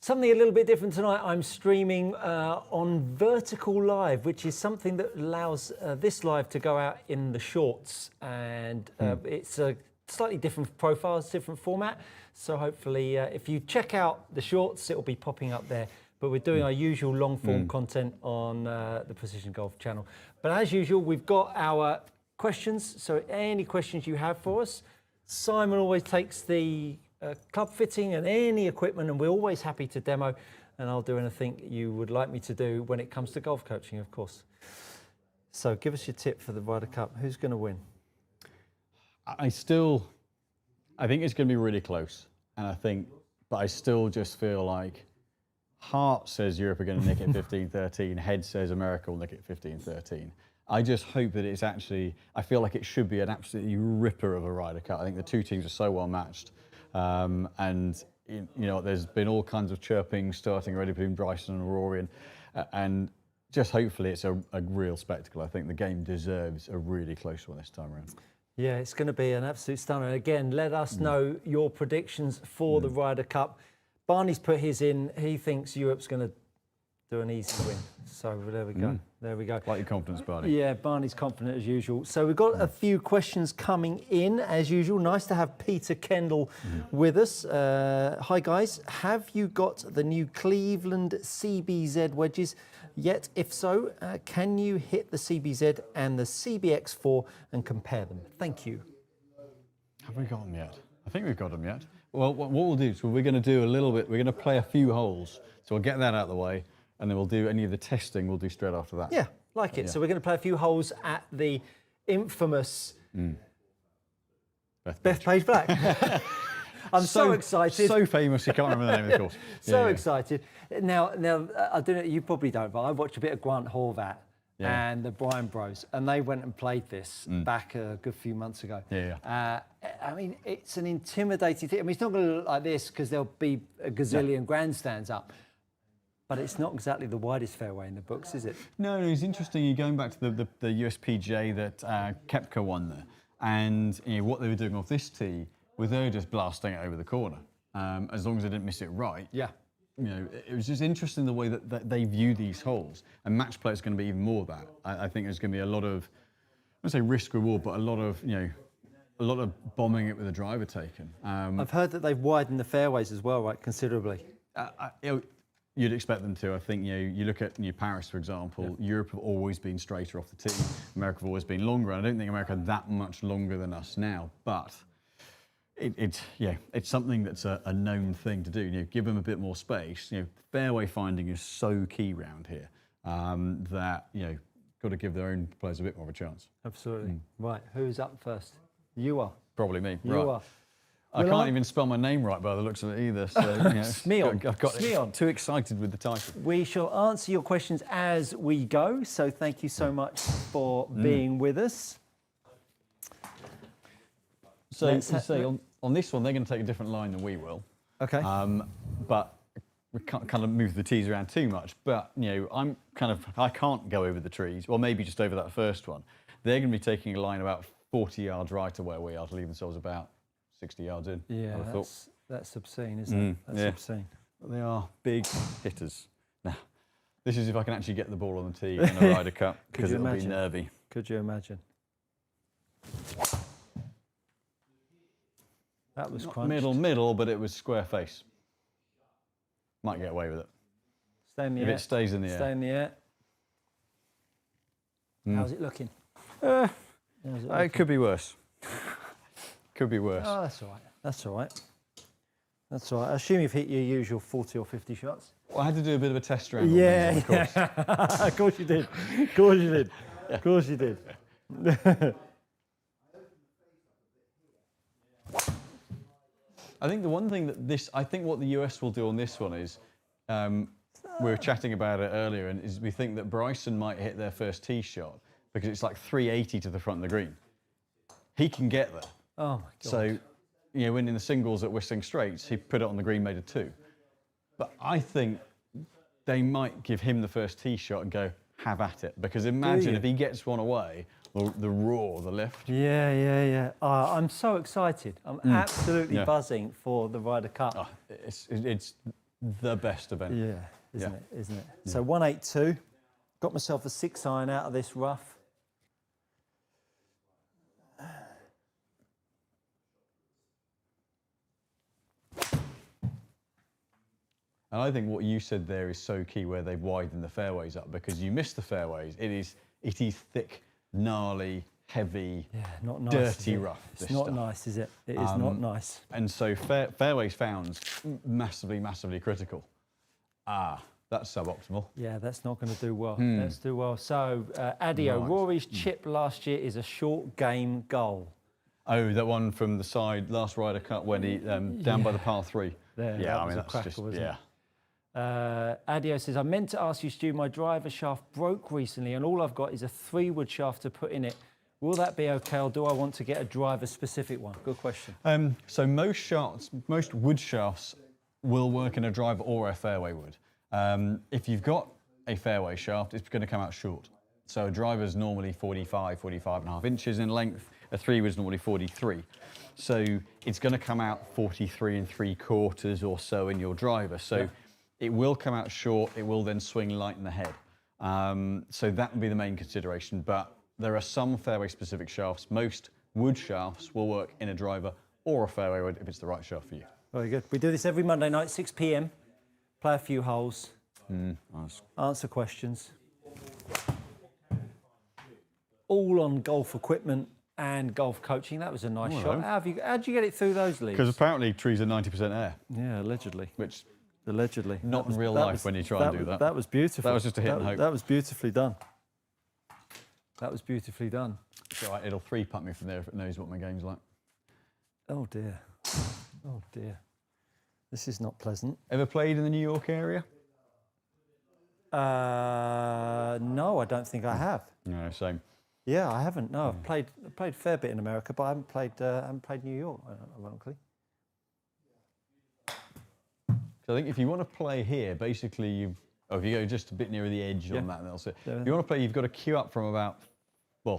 Something a little bit different tonight. I'm streaming on vertical live, which is something that allows this live to go out in the shorts, and it's a slightly different profile, different format. So hopefully, if you check out the shorts, it will be popping up there. But we're doing our usual long form content on the Precision Golf channel. But as usual, we've got our questions. So any questions you have for us, Simon always takes the club fitting and any equipment, and we're always happy to demo, and I'll do anything you would like me to do when it comes to golf coaching, of course. So give us your tip for the Ryder Cup. Who's going to win? I think it's going to be really close, but I still just feel like heart says Europe are going to nick it 15-13, head says America will nick it 15-13. I just hope that it's actually, I feel like it should be an absolutely ripper of a Ryder Cup. I think the two teams are so well matched. And you know, there's been all kinds of chirping starting already between Bryson and Rory, and just hopefully it's a real spectacle. I think the game deserves a really close one this time around. Yeah, it's going to be an absolute stunner. Again, let us know your predictions for the Ryder Cup. Barney's put his in. He thinks Europe's going to do an easy win. So there we go. There we go. Like your confidence, Barney. Yeah, Barney's confident as usual. So we've got a few questions coming in as usual. Nice to have Peter Kendall with us. Hi guys, have you got the new Cleveland CBZ wedges yet? If so, can you hit the CBZ and the CBX4 and compare them? Thank you. Have we got them yet? I think we've got them yet. Well, what we'll do is we're going to do a little bit, we're going to play a few holes. So we'll get that out of the way, and then we'll do any of the testing we'll do straight after that. Yeah, like it. Yeah. So we're going to play a few holes at the infamous Bethpage Black. I'm so excited. So famous, you can't remember the name of the course. So excited. Now, I don't know, you probably don't, but I watched a bit of Grant Horvat and the Bryan Bros, and they went and played this back a good few months ago. I mean, it's an intimidating thing. I mean, it's not going to look like this because there'll be a gazillion grandstands up. But it's not exactly the widest fairway in the books, is it? No, it's interesting. You're going back to the USPGA that Koepka won there, and you know, what they were doing off this tee was they were just blasting it over the corner, as long as they didn't miss it right. Yeah. You know, it was just interesting the way that they view these holes, and match play is going to be even more of that. I think there's going to be a lot of, I wouldn't say risk reward, but a lot of bombing it with a driver taken. I've heard that they've widened the fairways as well, right, considerably. You'd expect them to. I think you look at Paris, for example. Europe have always been straighter off the tee. America have always been longer. And I don't think America are that much longer than us now, but it's something that's a known thing to do. You know, give them a bit more space. You know, fairway finding is so key round here that got to give their own players a bit more of a chance. Absolutely. Right. Who's up first? You are. Probably me. You are. I can't even spell my name right by the looks of it either. So, Smeon. I've got too excited with the title. We shall answer your questions as we go. So thank you so much for being with us. So on this one, they're going to take a different line than we will. Okay. But we can't kind of move the tees around too much. But I can't go over the trees, or maybe just over that first one. They're going to be taking a line about 40 yards right of where we are to leave themselves about 60 yards in. Yeah, that's obscene, isn't it? That's obscene. They are big hitters. Now, this is if I can actually get the ball on the tee in a Ryder Cup, because it'll be nervy. Could you imagine? That was crunched. Middle, but it was square face. Might get away with it. Stay in the air. If it stays in the air. Stay in the air. How's it looking? It could be worse. Could be worse. Oh, that's all right. That's all right. That's all right. I assume you've hit your usual 40 or 50 shots. Well, I had to do a bit of a test round. Yeah, of course. Of course you did. Of course you did. Of course you did. I think the one thing that what the US will do on this one is, we were chatting about it earlier, and is we think that Bryson might hit their first tee shot because it's like 380 to the front of the green. He can get there. Oh my God. So, when in the singles at Whistling Straits, he put it on the green, made a 2. But I think they might give him the first tee shot and go, have at it. Because imagine if he gets one away, the roar, the lift. Yeah. I'm so excited. I'm absolutely buzzing for the Ryder Cup. the best event. Yeah, isn't it? So 182, got myself a 6-iron out of this rough. And I think what you said there is so key, where they've widened the fairways up, because you miss the fairways. It is thick, gnarly, heavy, not nice, dirty rough. It's not nice, is it? It is not nice. And so fairways found massively, massively critical. That's suboptimal. Yeah, that's not going to do well. Let's do well. So, Adio, Right. Rory's chip last year is a short game goal. Oh, that one from the side, last Ryder Cup, when he down by the par 3. There, Yeah, that I was mean, a that's cracker, just, wasn't yeah. it? Adio says, I meant to ask you, Stu, my driver shaft broke recently and all I've got is a 3-wood shaft to put in it. Will that be okay, or do I want to get a driver-specific one? Good question. So most wood shafts will work in a driver or a fairway wood. If you've got a fairway shaft, it's going to come out short. So a driver's normally 45 and a half inches in length. A 3-wood's normally 43. So it's going to come out 43 3/4 or so in your driver. So it will come out short. It will then swing light in the head. So that would be the main consideration. But there are some fairway-specific shafts. Most wood shafts will work in a driver or a fairway wood if it's the right shaft for you. Very good. We do this every Monday night, 6 p.m. Play a few holes, Nice. answer questions. All on golf equipment and golf coaching. That was a nice shot. How'd you get it through those leads? Because apparently trees are 90% air, Yeah, allegedly. which Allegedly. not in real life when you try and do that. That was beautiful. That was just a hit and hope. That was beautifully done. That was beautifully done. So it'll 3-putt me from there if it knows what my game's like. Oh dear. Oh dear. This is not pleasant. Ever played in the New York area? No, I don't think I have. No, same. Yeah, I haven't. No, I've played a fair bit in America, but I haven't played New York, ironically. So I think if you want to play here, basically if you go just a bit nearer the edge on that, they'll say, if you want to play, you've got to queue up from about,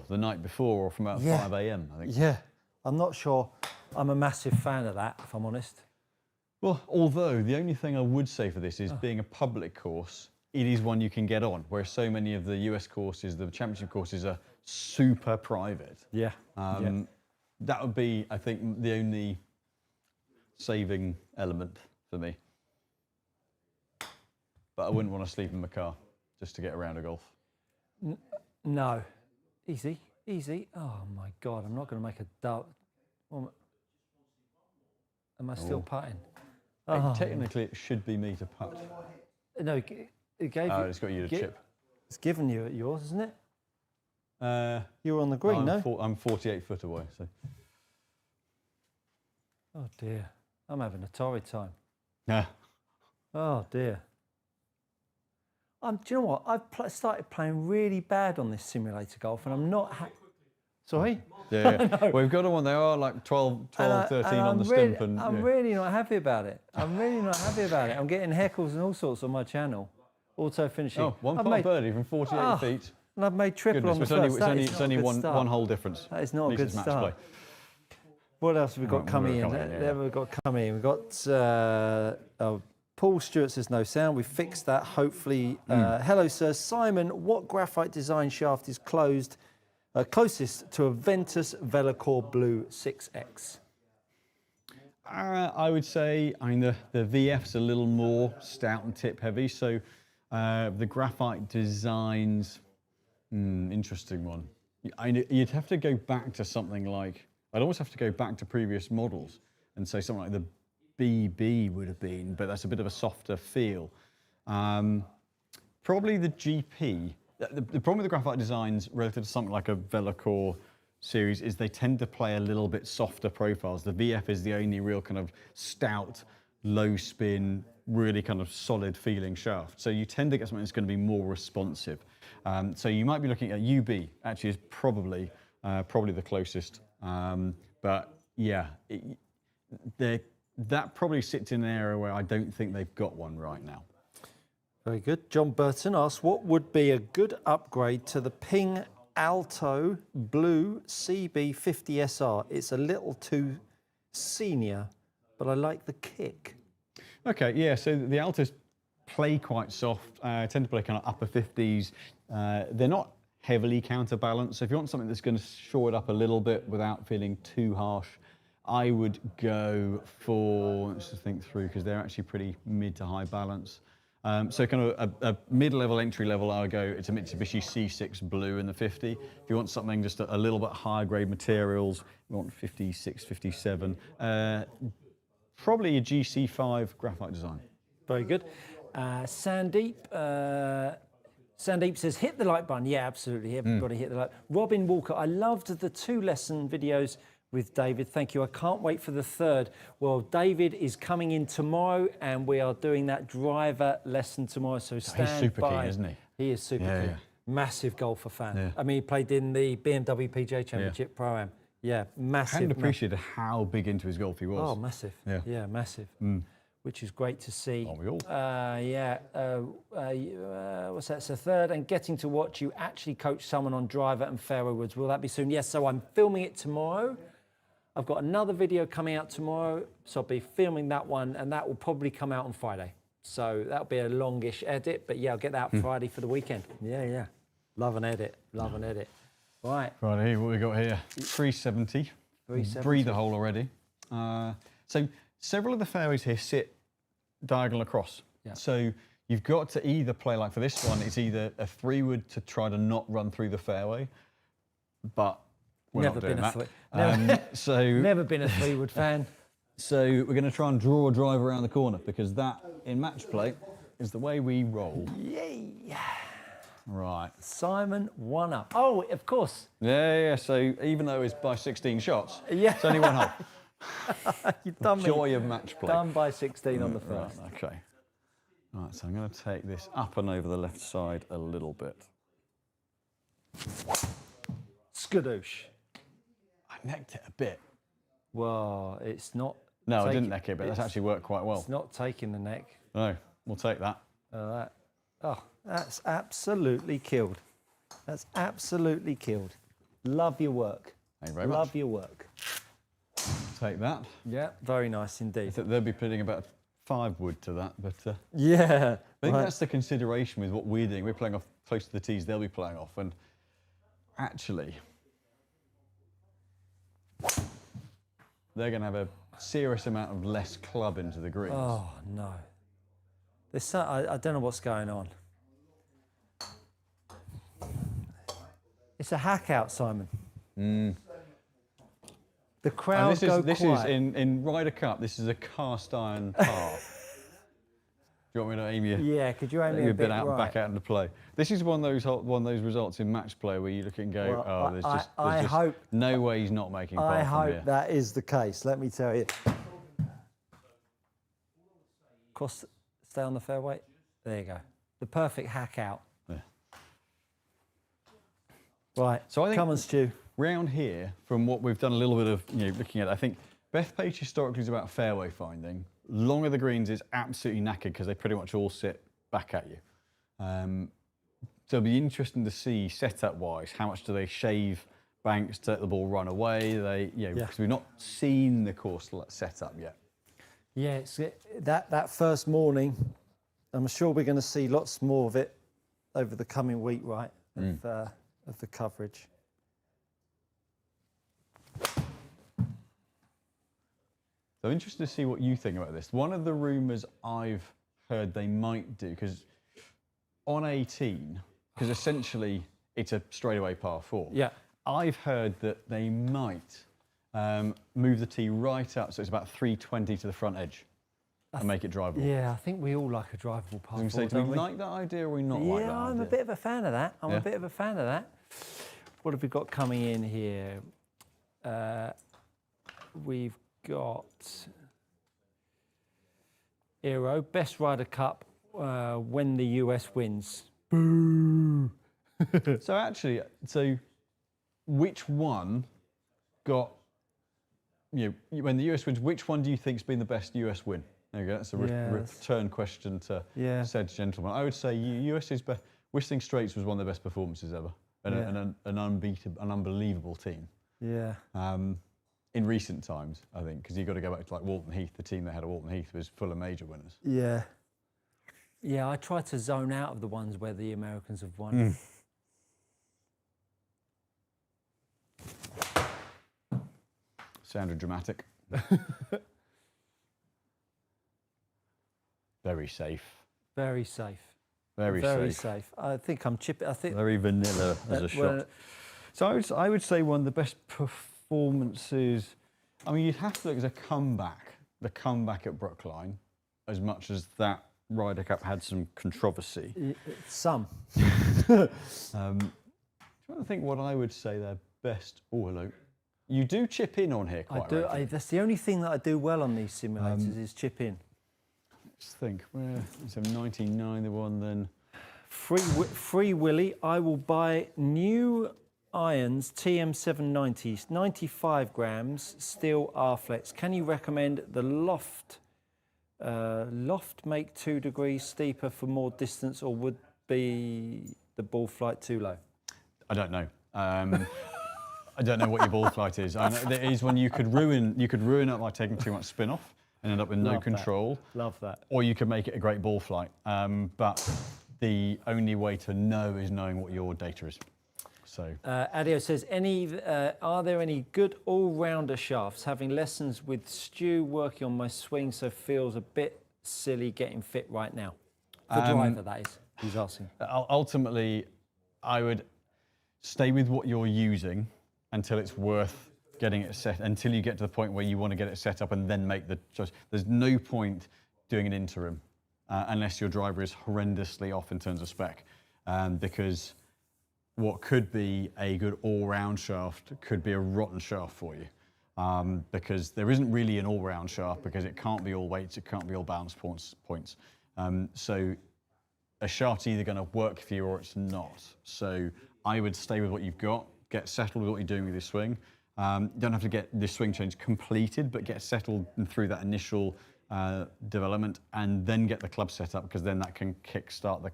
the night before or from about 5 a.m, I think. Yeah, I'm not sure I'm a massive fan of that, if I'm honest. Well, although the only thing I would say for this is being a public course, it is one you can get on, whereas so many of the US courses, the championship courses, are super private. Yeah. That would be, I think, the only saving element for me. But I wouldn't want to sleep in my car just to get around a golf. No. Easy, easy. Oh my God, I'm not going to make a doubt. Am I still putting? Technically, it should be me to putt. No, it gave you. It's got you to chip. It's given you at yours, isn't it? You were on the green, no? I'm 48 foot away, so. Oh dear, I'm having a torrid time. Yeah. Oh dear. Do you know what? I've started playing really bad on this simulator golf, and I'm not. Sorry. Yeah. We've got one. They are like 12, 13 on the stump, and I'm really not happy about it. I'm really not happy about it. I'm getting heckles and all sorts on my channel. Auto finishing. Oh, one par birdie from 48 feet. And I've made triple on the first. It's only one hole difference. That is not a good start. What else have we got coming in? We've got coming in. We've got Paul Stewart says no sound. We fixed that. Hopefully. Hello, sir. Simon, what graphite design shaft is closest to a Ventus Velocore Blue 6X? I would say, the VF's a little more stout and tip heavy. So the graphite designs, interesting one. You'd have to go back to something like, I'd almost have to go back to previous models and say something like the BB would have been, but that's a bit of a softer feel. Probably the GP. The problem with the graphite designs relative to something like a Velocore series is they tend to play a little bit softer profiles. The VF is the only real kind of stout, low spin, really kind of solid feeling shaft. So you tend to get something that's going to be more responsive. So you might be looking at UB, actually is probably the closest. But yeah, that probably sits in an area where I don't think they've got one right now. Very good. John Burton asks, what would be a good upgrade to the Ping Alto Blue CB50SR? It's a little too senior, but I like the kick. Okay, yeah, so the Altas play quite soft, tend to play kind of upper 50s. They're not heavily counterbalanced, so if you want something that's going to shore it up a little bit without feeling too harsh, I would go for, let's just think through, because they're actually pretty mid to high balance. So kind of a mid-level, entry-level, I would go, it's a Mitsubishi C6 Blue in the 50. If you want something just a little bit higher grade materials, you want 56, 57, probably a GC5 graphite design. Very good. Sandeep. Sandeep says, hit the like button. Yeah, absolutely. Everybody hit the like. Robin Walker, I loved the 2 lesson videos with David. Thank you. I can't wait for the 3rd. Well, David is coming in tomorrow and we are doing that driver lesson tomorrow. So stand He's super by. keen, isn't he? He is super keen. Yeah. Massive golfer fan. Yeah. I mean, he played in the BMW PGA Championship Pro-Am. Yeah, massive. I hadn't appreciated how big into his golf he was. Oh, massive. Yeah. Yeah, massive. Which is great to see. Aren't we all? What's that? So 3rd, and getting to watch you actually coach someone on driver and fairway woods. Will that be soon? Yes, so I'm filming it tomorrow. I've got another video coming out tomorrow, so I'll be filming that one, and that will probably come out on Friday. So that'll be a longish edit, but yeah, I'll get that out Friday for the weekend. Yeah. Love an edit, love an edit. Right. Right, here, what we got here? 370. 370. Breather hole already. So several of the fairways here sit diagonal across. Yeah. So you've got to either play, like for this one, it's either a 3-wood to try to not run through the fairway, but we're Never not doing been that. Never been a 3-wood fan. So we're going to try and draw a drive around the corner, because that, in match play, is the way we roll. Yay. Right. Simon, 1 up. Oh, of course. Yeah. So even though it's by 16 shots, Yeah. it's only 1 hole. You've done me. Joy of match play. Done by 16 on the first. Right, okay. Right, so I'm going to take this up and over the left side a little bit. Skadoosh. I necked it a bit. Well, it's not. No, I didn't neck it, but that's actually worked quite well. It's not taking the neck. No, we'll take that. That's absolutely killed. That's absolutely killed. Love your work. Thank you very much. Love your work. Take that. Yeah, very nice indeed. They'll be putting about 5 wood to that, but Yeah. I think that's the consideration with what we're doing. We're playing off close to the tees, they'll be playing off, and actually, they're going to have a serious amount of less club into the greens. Oh, no. I don't know what's going on. It's a hack out, Simon. The crowd go this quiet. is in Ryder Cup. This is a cast iron par. Do you want me to aim you? Yeah, could you aim me a bit right? back out into play? This is one of those results in match play where you look and go, Well, there's I just hope, no way he's not making par I from hope here. that is the case. Let me tell you. Cross, stay on the fairway. There you go. The perfect hack out. Yeah. Right. So I think come on, Stu. Round here, from what we've done a little bit of looking at, I think Bethpage historically is about fairway finding. Long of the greens is absolutely knackered because they pretty much all sit back at you. So it'll be interesting to see setup-wise, how much do they shave banks to let the ball run away? Because we've not seen the course set up yet. Yeah, it's that first morning. I'm sure we're going to see lots more of it over the coming week, right? Of the coverage. So interested to see what you think about this. One of the rumours I've heard they might do, because on 18, because essentially it's a straightaway par 4. Yeah. I've heard that they might move the tee right up, so it's about 320 to the front edge, and make it drivable. Yeah, I think we all like a drivable par 4, Do we like that idea or we not like that idea? Yeah, I'm a bit of a fan of that. I'm a bit of a fan of that. What have we got coming in here? We've got Aero, best Ryder Cup when the US wins. Boo! So actually, which one got, when the US wins, which one do you think's been the best US win? There you go, that's a return question to said gentleman. I would say US's best, Whistling Straits was one of their best performances ever, and an unbeatable, an unbelievable team. Yeah. in recent times, I think, because you've got to go back to like Walton Heath. The team that had at Walton Heath was full of major winners. Yeah. Yeah, I try to zone out of the ones where the Americans have won. Sounded dramatic. Very safe. Very safe. Very safe. I think I'm chipping. I think very vanilla as a shot. So I would say one of the best performances. I mean, you'd have to look as a comeback. The comeback at Brookline, as much as that Ryder Cup had some controversy. Some. Trying to think what I would say their best. Oh, hello. You do chip in on here quite regularly. That's the only thing that I do well on these simulators is chip in. Let's think. So 99 the one then. Free Willy, I will buy new irons TM790s, 95 grams, steel R-flex. Can you recommend the Loft make 2 degrees steeper for more distance, or would be the ball flight too low? I don't know. I don't know what your ball flight is. I know there is one you could ruin it by taking too much spin off and end up with no control. Love that. Or you could make it a great ball flight. But the only way to know is knowing what your data is. So Adio says, are there any good all-rounder shafts? Having lessons with Stu, working on my swing, so feels a bit silly getting fit right now. For driver, that is. He's asking. Ultimately, I would stay with what you're using until it's worth getting it set, until you get to the point where you want to get it set up and then make the choice. There's no point doing an interim unless your driver is horrendously off in terms of spec, because what could be a good all-round shaft could be a rotten shaft for you, because there isn't really an all-round shaft, because it can't be all weights, it can't be all balance points. So a shaft's either going to work for you or it's not. So I would stay with what you've got, get settled with what you're doing with your swing. You don't have to get this swing change completed, but get settled through that initial development, and then get the club set up, because then that can kickstart that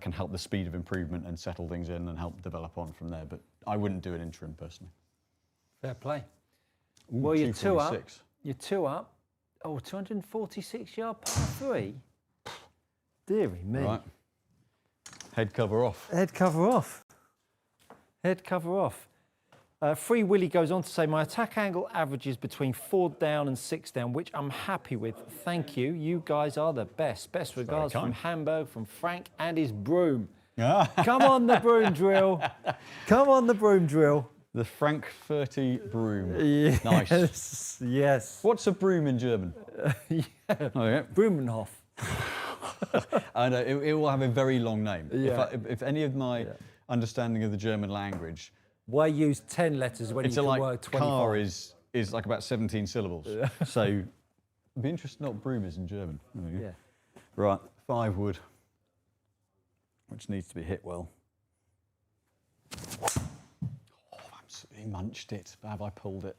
can help the speed of improvement and settle things in and help develop on from there. But I wouldn't do an interim personally. Fair play. Ooh, well, you're 2 up. Oh, 246 yard par 3. Deary me. Right. Head cover off. Head cover off. Head cover off. Free Willy goes on to say, my attack angle averages between 4 down and 6 down, which I'm happy with. Thank you. You guys are the best. Best regards from Hamburg, from Frank and his broom. Come on, the broom drill. Come on, the broom drill. The Frankfurty broom. Yes. Nice. Yes. What's a broom in German? Yeah. Oh, yeah. Broomenhof. I know, it will have a very long name. Yeah. If any of my understanding of the German language. Why use 10 letters when you can work 25? Car is like about 17 syllables. Yeah. So it'd be interesting what broom is in German. Yeah. Right, 5 wood, which needs to be hit well. Oh, I've absolutely munched it. Have I pulled it?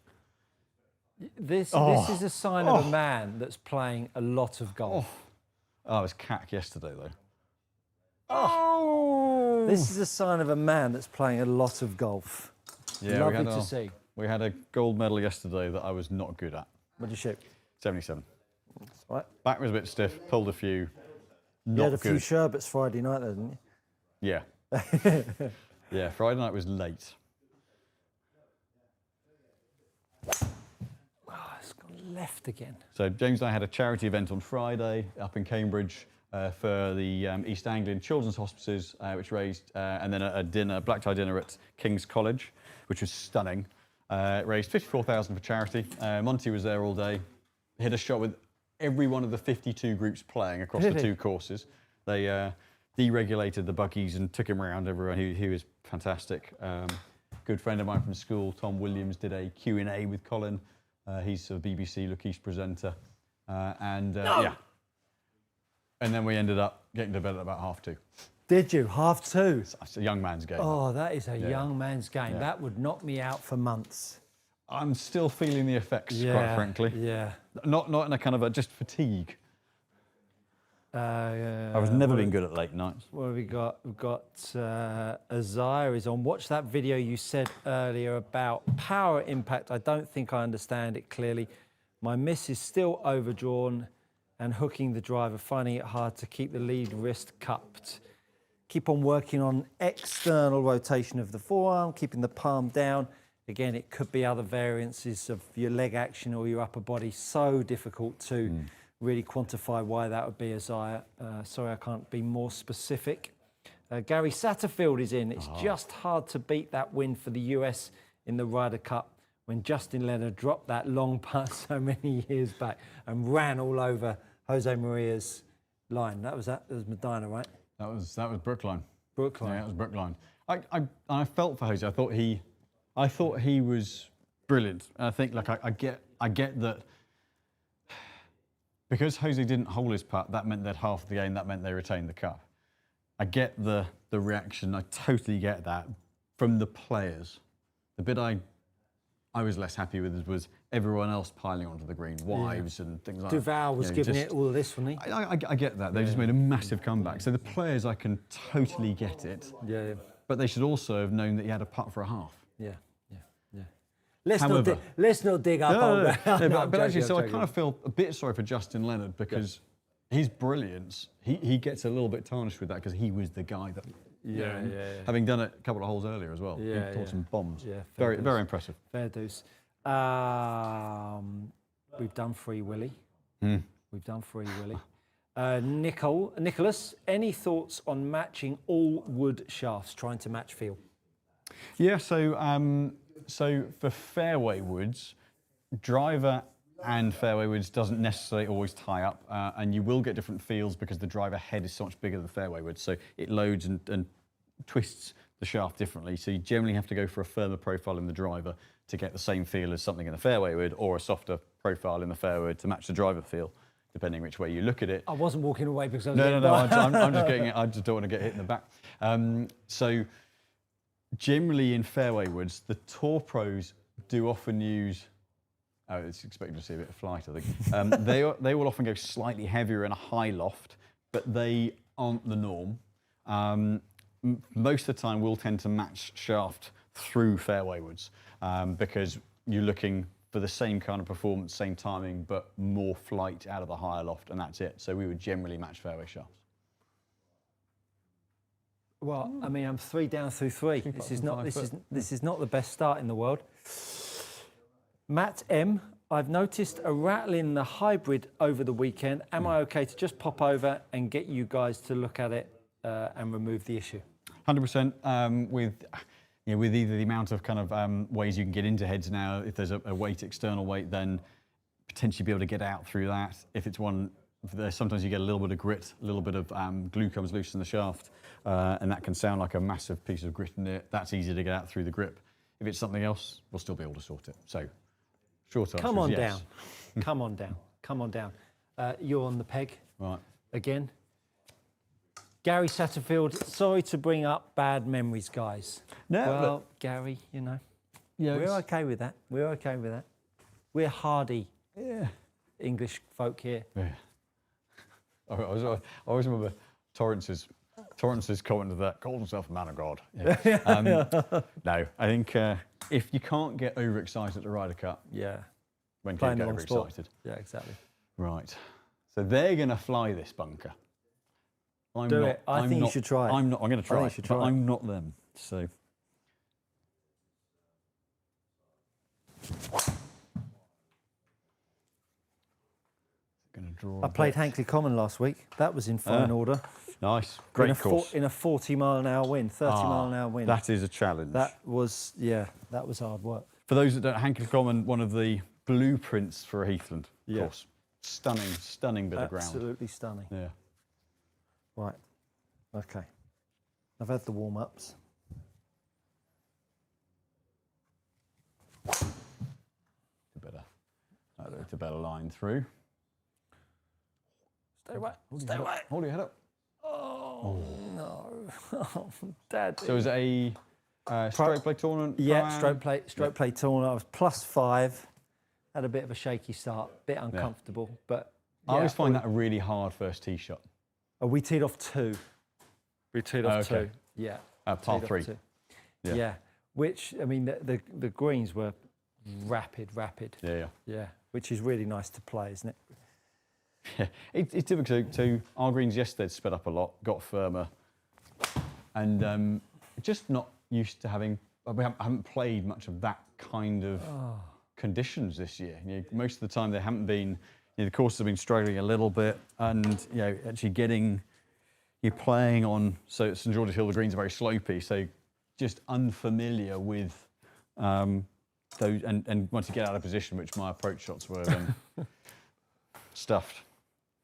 This is a sign of a man that's playing a lot of golf. Oh, I was cack yesterday though. Oh! This is a sign of a man that's playing a lot of golf. Yeah, Lovely to see. We had a gold medal yesterday that I was not good at. What did you shoot? 77. That's right. Back was a bit stiff, pulled a few. You had a few sherbets Friday night, though, didn't you? Yeah. Yeah, Friday night was late. Oh, it's gone left again. So James and I had a charity event on Friday up in Cambridge for the East Anglian Children's Hospices, which raised, and then a dinner, black tie dinner at King's College, which was stunning. It raised $54,000 for charity. Monty was there all day, hit a shot with every one of the 52 groups playing across the 2 courses. They deregulated the buggies and took him around everywhere. He was fantastic. Good friend of mine from school, Tom Williams, did a Q&A with Colin. He's a BBC Look East presenter. Yeah. And then we ended up getting to bed at about 2:30. Did you? 2:30? It's a young man's game. Oh, that is a young man's game. Yeah. That would knock me out for months. I'm still feeling the effects, quite frankly. Yeah. Not in a kind of just fatigue. I've never been good at late nights. What have we got? We've got Isaiah is on. Watch that video you said earlier about power impact. I don't think I understand it clearly. My miss is still overdrawn and hooking the driver, finding it hard to keep the lead wrist cupped. Keep on working on external rotation of the forearm, keeping the palm down. Again, it could be other variances of your leg action or your upper body. So difficult to really quantify why that would be, Isaiah. Sorry, I can't be more specific. Gary Satterfield is in. It's just hard to beat that win for the US in the Ryder Cup when Justin Leonard dropped that long putt so many years back and ran all over Jose Maria's line. That was Medina, right? That was Brookline. Brookline. Yeah, that was Brookline. I felt for Jose. I thought he was brilliant. And I think, like, I get that because Jose didn't hold his putt, that meant that half the game, that meant they retained the cup. I get the reaction. I totally get that from the players. The bit I was less happy with was everyone else piling onto the green, wives and things like that. Duval was giving it all this, wasn't he? I get that. They just made a massive comeback. So the players, I can totally get it. Yeah. But they should also have known that he had a putt for a half. Yeah. Let's not dig up on that. But actually, so I kind of feel a bit sorry for Justin Leonard because his brilliance, he gets a little bit tarnished with that because he was the guy that, having done it a couple of holes earlier as well, he taught some bombs. Yeah, very impressive. Fair deuce. We've done Free Willy. We've done Free Willy. Nicholas, any thoughts on matching all wood shafts, trying to match feel? Yeah, so for fairway woods, driver and fairway woods doesn't necessarily always tie up, and you will get different feels because the driver head is so much bigger than the fairway wood, so it loads and twists the shaft differently. So you generally have to go for a firmer profile in the driver to get the same feel as something in the fairway wood, or a softer profile in the fairway wood to match the driver feel, depending which way you look at it. I wasn't walking away because I was No, I'm just getting it. I just don't want to get hit in the back. So generally in fairway woods, the tour pros do often use, it's expected to see a bit of flight, I think. They will often go slightly heavier in a high loft, but they aren't the norm. Most of the time we'll tend to match shaft through fairway woods because you're looking for the same kind of performance, same timing, but more flight out of the higher loft, and that's it. So we would generally match fairway shafts. Well, I mean, I'm 3 down through 3. This is not the best start in the world. Matt M, I've noticed a rattle in the hybrid over the weekend. Am I okay to just pop over and get you guys to look at it and remove the issue? 100%. With either the amount of kind of ways you can get into heads now, if there's a weight, external weight, then potentially be able to get out through that. If it's one, sometimes you get a little bit of grit, a little bit of glue comes loose in the shaft, and that can sound like a massive piece of grit in it. That's easy to get out through the grip. If it's something else, we'll still be able to sort it. So, short answer Come on is yes. down. Come on down. Come on down. You're on the peg. Right. Again. Gary Satterfield, sorry to bring up bad memories, guys. No, well, Gary, you know, we're okay with that. We're okay with that. We're hardy English folk here. Yeah. I always remember Torrance's comment to that, called himself a man of God. Yeah. No, I think if you can't get overexcited at the Ryder Cup, when can you get overexcited? Yeah, exactly. Right. So they're going to fly this bunker. I think you should try it. I'm going to try it, but I'm not them. So. I played Hankley Common last week. That was in fine order. Nice. Great course. In a 40-mile-an-hour wind, 30-mile-an-hour wind. That is a challenge. That was hard work. For those that don't, Hankley Common, one of the blueprints for a Heathland course. Stunning bit of ground. Absolutely stunning. Yeah. Right. Okay. I've had the warm-ups. It's a better line through. Stay away. Stay away. Hold your head up. Oh, no. Oh, Dad. So is it a stroke play tournament? Yeah, stroke play tournament. I was +5. Had a bit of a shaky start, bit uncomfortable, but... I always find that a really hard first tee shot. We teed off 2. We teed off 2. Yeah. Par teed off 3. 2. Yeah. Yeah. Which, I mean, the greens were rapid. Yeah. Yeah. Which is really nice to play, isn't it? Yeah. It's difficult to. Our greens yesterday sped up a lot, got firmer, and just not used to having. We haven't played much of that kind of conditions this year. You know, most of the time they haven't been. You know, the courses have been struggling a little bit, and you know, actually getting you playing on. So at St George's Hill, the greens are very slopey, so just unfamiliar with those. And once you get out of position, which my approach shots were, then stuffed.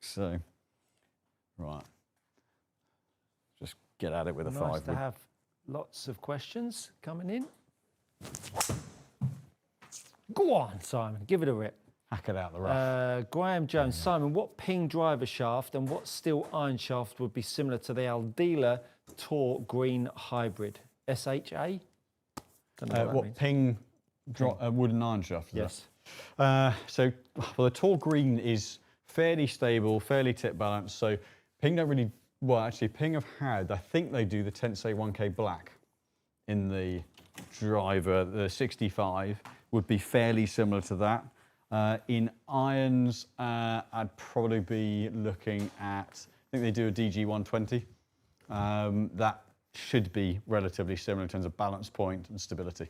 So, right. Just get at it with a nice 5. Nice to have lots of questions coming in. Go on, Simon, give it a rip. Hack it out the rough. Graham Jones, Simon, what ping driver shaft and what steel iron shaft would be similar to the Aldila Tour Green Hybrid? SHA? What ping wooden iron shaft? Yes. So, well, the Tour Green is fairly stable, fairly tip balanced. So, Ping don't really. Well, actually, Ping have had. I think they do the Tensei 1K Black in the driver. The 65 would be fairly similar to that. In irons, I'd probably be looking at. I think they do a DG 120. That should be relatively similar in terms of balance point and stability.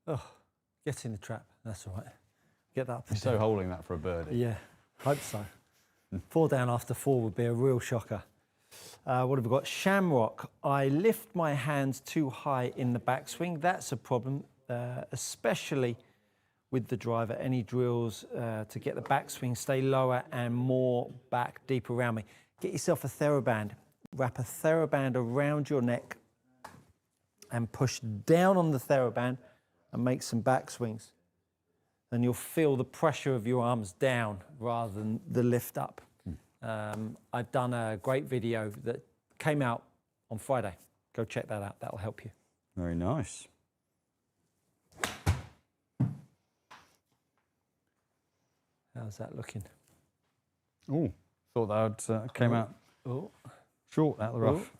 Oh, get in the trap. That's all right. Get that up. You're so holding that for a birdie. Yeah, hope so. 4 down after 4 would be a real shocker. What have we got? Shamrock. I lift my hands too high in the backswing. That's a problem, especially with the driver. Any drills to get the backswing stay lower and more back deep around me? Get yourself a TheraBand. Wrap a TheraBand around your neck and push down on the TheraBand and make some backswings. And you'll feel the pressure of your arms down rather than the lift up. I've done a great video that came out on Friday. Go check that out. That'll help you. Very nice. How's that looking? Oh, thought that came out short out the rough.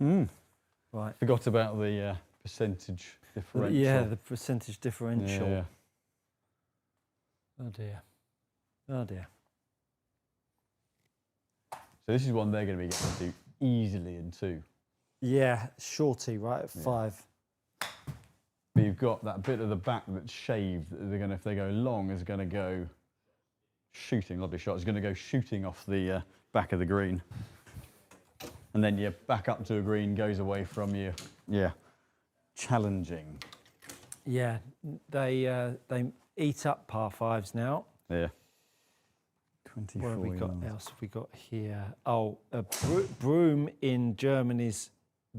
Right. Forgot about the percentage differential. Yeah, the percentage differential. Yeah. Oh dear. Oh dear. So this is one they're going to be getting to easily in 2. Yeah, shorty, right, at 5. But you've got that bit of the back that's shaved. That they're going to, if they go long, is going to go shooting. Lovely shot. It's going to go shooting off the back of the green, and then your back up to a green goes away from you. Yeah, challenging. Yeah, they eat up par 5s now. Yeah. 24 What have we got yards. else? Have we got here? Oh, a broom in Germany's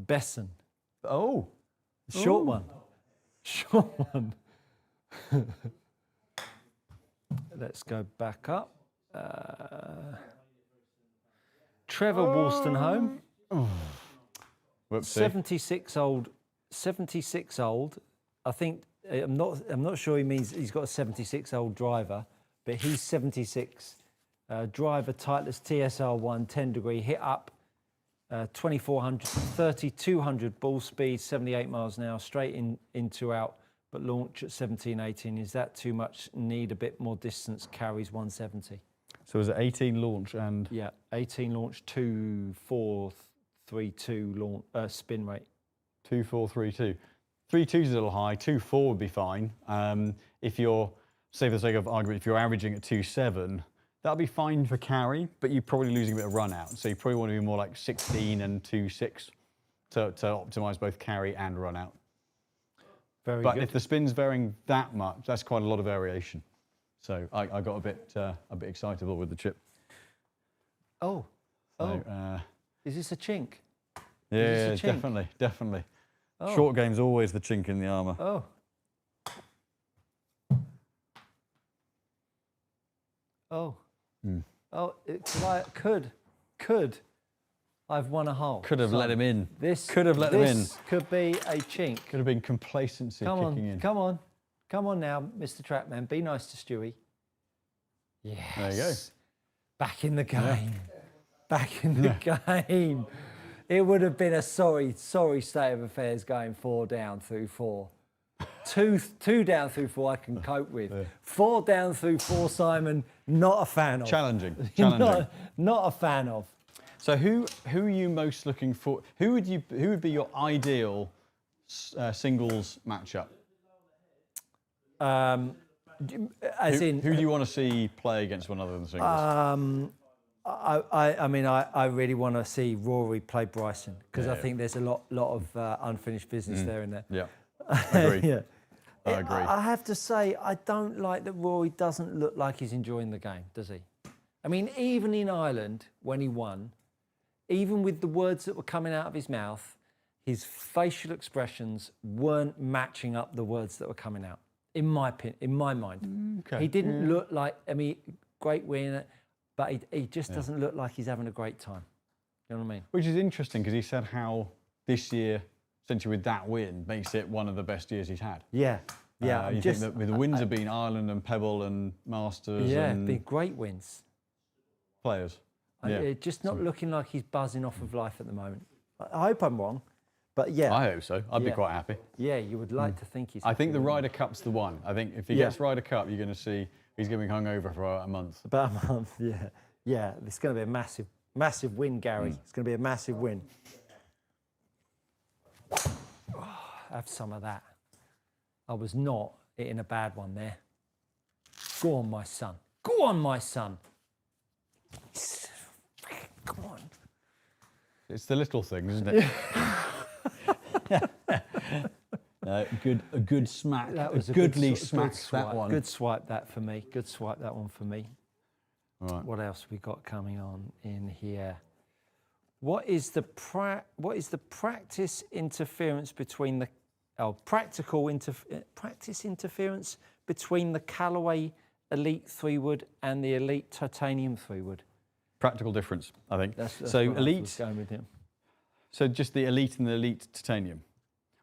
Bessen. Oh, Short one. Short one. Let's go back up. Trevor Wolstenholme. whoopsie. 76 old. I think I'm not sure he means he's got a 76 old driver, but he's 76. Driver Titleist TSR1 10 degree hit up 2400, 3200 ball speed, 78 miles an hour, straight into out, but launch at 1718. Is that too much? Need a bit more distance, carries 170. So was it 18 launch and? Yeah, 18 launch, 2.432 launch spin rate. 2.432. 3.2 is a little high. 2.4 would be fine. If you're, say for the sake of argument, if you're averaging at 2.7, that'll be fine for carry, but you're probably losing a bit of run out. So you probably want to be more like 16 and 2.6 to optimize both carry and run out. Very But good. if the spin's varying that much, that's quite a lot of variation. So I got a bit excitable with the chip. Oh, So, is this a chink? yeah, this a chink? definitely. Oh. Short game's always the chink in the armour. Oh. Oh. Oh, could. I've won a hole. Could have let him in. This could have let him in. This could be a chink. Could have been complacency Come kicking on, in. come on, Come on now, Mr. Trackman, be nice to Stewie. Yes. There you go. Back in the game. Back in the game. It would have been a sorry state of affairs going 4 down through 4. Two down through 4 I can cope with. 4 down through 4, Simon, not a fan of. Challenging. Not a fan of. So who are you most looking for? Who would be your ideal singles matchup? Who do you want to see play against one other than singles? I really want to see Rory play Bryson because I Yeah. think there's a lot of unfinished business there in there. Yeah, I agree. Yeah. I agree. I have to say, I don't like that Rory doesn't look like he's enjoying the game, does he? I mean, even in Ireland, when he won, even with the words that were coming out of his mouth, his facial expressions weren't matching up the words that were coming out, in my opinion, in my mind. Okay. He didn't look like, I mean, great win, but he just doesn't look like he's having a great time. You know what I mean? Which is interesting because he said how this year, essentially with that win, makes it one of the best years he's had. Yeah. Yeah. You think that with the wins have been Ireland and Pebble and Masters and been great wins. players. Yeah. It's just not looking like he's buzzing off of life at the moment. I hope I'm wrong, but yeah. I hope so. I'd be quite happy. Yeah, you would like to think he's. I think the happy. Ryder Cup's the one. I think if he gets Ryder Cup, you're going to see he's going to be hungover for about a month. About a month, yeah. Yeah, it's going to be a massive win, Gary. It's going to be a massive win. Have some of that. I was not hitting a bad one there. Go on, my son. Go on, my son. Come on. It's the little things, isn't it? A good smack. That was a a goodly good smack, swipe. that one. Good swipe that for me. Good swipe that one for me. Right. What else we got coming on in here? What is the practice interference between the practice interference between the Callaway Elite 3-wood and the Elite Titanium 3-wood? Practical difference, I think. That's so what I Elite. was going with him. So just the Elite and the Elite Titanium.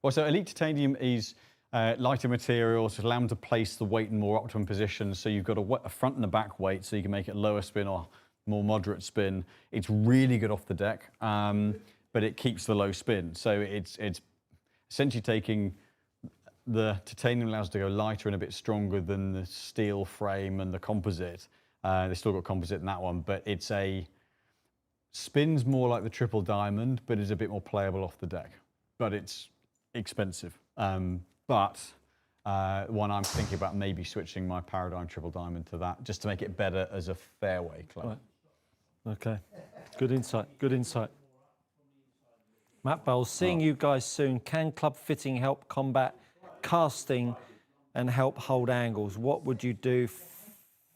Well, so Elite Titanium is lighter materials, allow them to place the weight in more optimum positions. So you've got a front and a back weight, so you can make it lower spin or more moderate spin. It's really good off the deck, but it keeps the low spin. So it's essentially taking the titanium allows it to go lighter and a bit stronger than the steel frame and the composite. They still got composite in that one, but it's spins more like the triple diamond, but is a bit more playable off the deck. But it's expensive. But one I'm thinking about maybe switching my Paradigm triple diamond to that, just to make it better as a fairway club. Right. Okay. Good insight. Good insight. Matt Bowles, seeing you guys soon. Can club fitting help combat casting and help hold angles? What would you do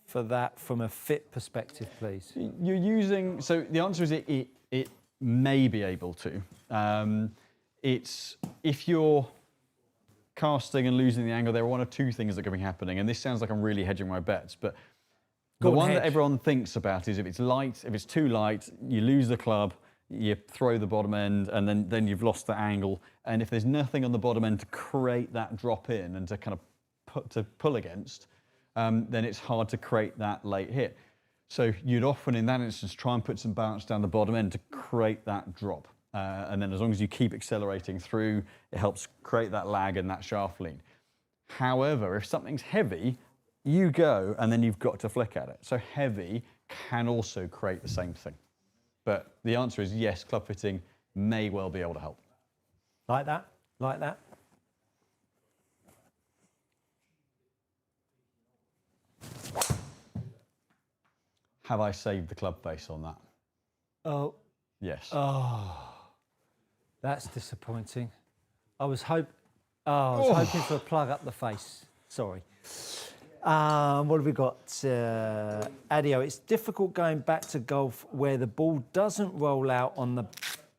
for that from a fit perspective, please? You're using, so the answer is it may be able to. It's, if you're casting and losing the angle, there are one or two things that can be happening, and this sounds like I'm really hedging my bets, but the one that everyone thinks about is if it's light, if it's too light, you lose the club, you throw the bottom end, and then you've lost the angle, and if there's nothing on the bottom end to create that drop in and to kind of pull against, then it's hard to create that late hit. So you'd often, in that instance, try and put some bounce down the bottom end to create that drop. And then as long as you keep accelerating through, it helps create that lag and that shaft lean. However, if something's heavy, you go and then you've got to flick at it. So heavy can also create the same thing. But the answer is yes, club fitting may well be able to help. Like that? Like that? Have I saved the club face on that? Oh. Yes. Oh. That's disappointing. I was hoping for a plug up the face. Sorry. What have we got? Adio, it's difficult going back to golf where the ball doesn't roll out on the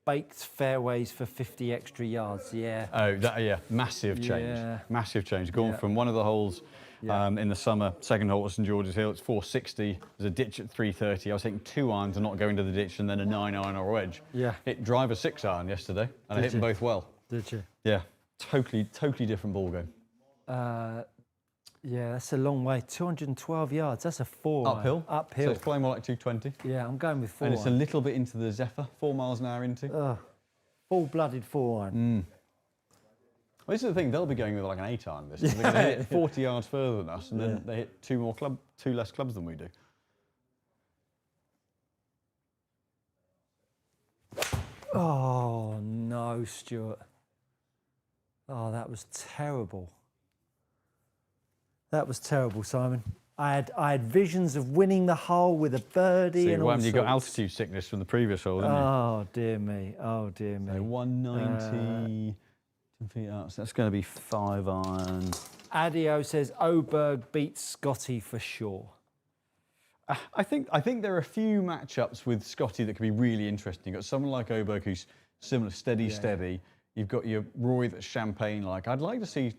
baked fairways for 50 extra yards. Yeah. Oh, yeah. Massive change. Yeah. Massive change. Going from one of the holes in the summer, second hole at St George's Hill, it's 460. There's a ditch at 330. I was taking 2 irons and not going to the ditch, and then a 9-iron or a wedge. Yeah. Hit driver 6-iron yesterday, and I hit them both well. Did you? Yeah. Totally different ball game. Yeah, that's a long way. 212 yards. That's a 4-iron. Uphill. Uphill. So it's playing more like 220. Yeah, I'm going with 4-iron. And it's a little bit into the Zephyr, 4 miles an hour into. Full-blooded 4-iron. Well, this is the thing, they'll be going with like an 8-iron this. They're going to hit 40 yards further than us, and then they hit 2 less clubs than we do. Oh, no, Stuart. Oh, that was terrible. That was terrible, Simon. I had visions of winning the hole with a birdie and all sorts. You got altitude sickness from the previous hole, didn't you? Oh, dear me. Oh, dear me. So 190 feet up, so that's going to be 5-iron. Adio says Oberg beats Scotty for sure. I think there are a few matchups with Scotty that could be really interesting. You've got someone like Oberg who's similar, steady. You've got your Roy that's champagne-like. I'd like to see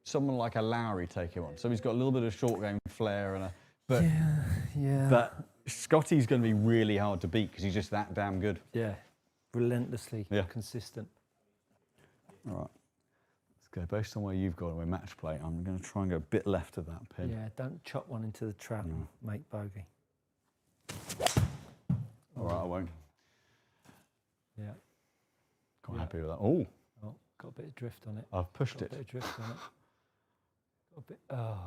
someone like a Lowry take him on. So he's got a little bit of short game flair but Scotty's going to be really hard to beat because he's just that damn good. Yeah, relentlessly consistent. All right. Go based on where you've got with match play. I'm going to try and go a bit left of that pin. Yeah, don't chop one into the trap and make bogey. All right, I won't. Yeah. Quite happy with that. Oh, got a bit of drift on it. I've pushed Got it. a bit of drift on it. Got a bit. Oh,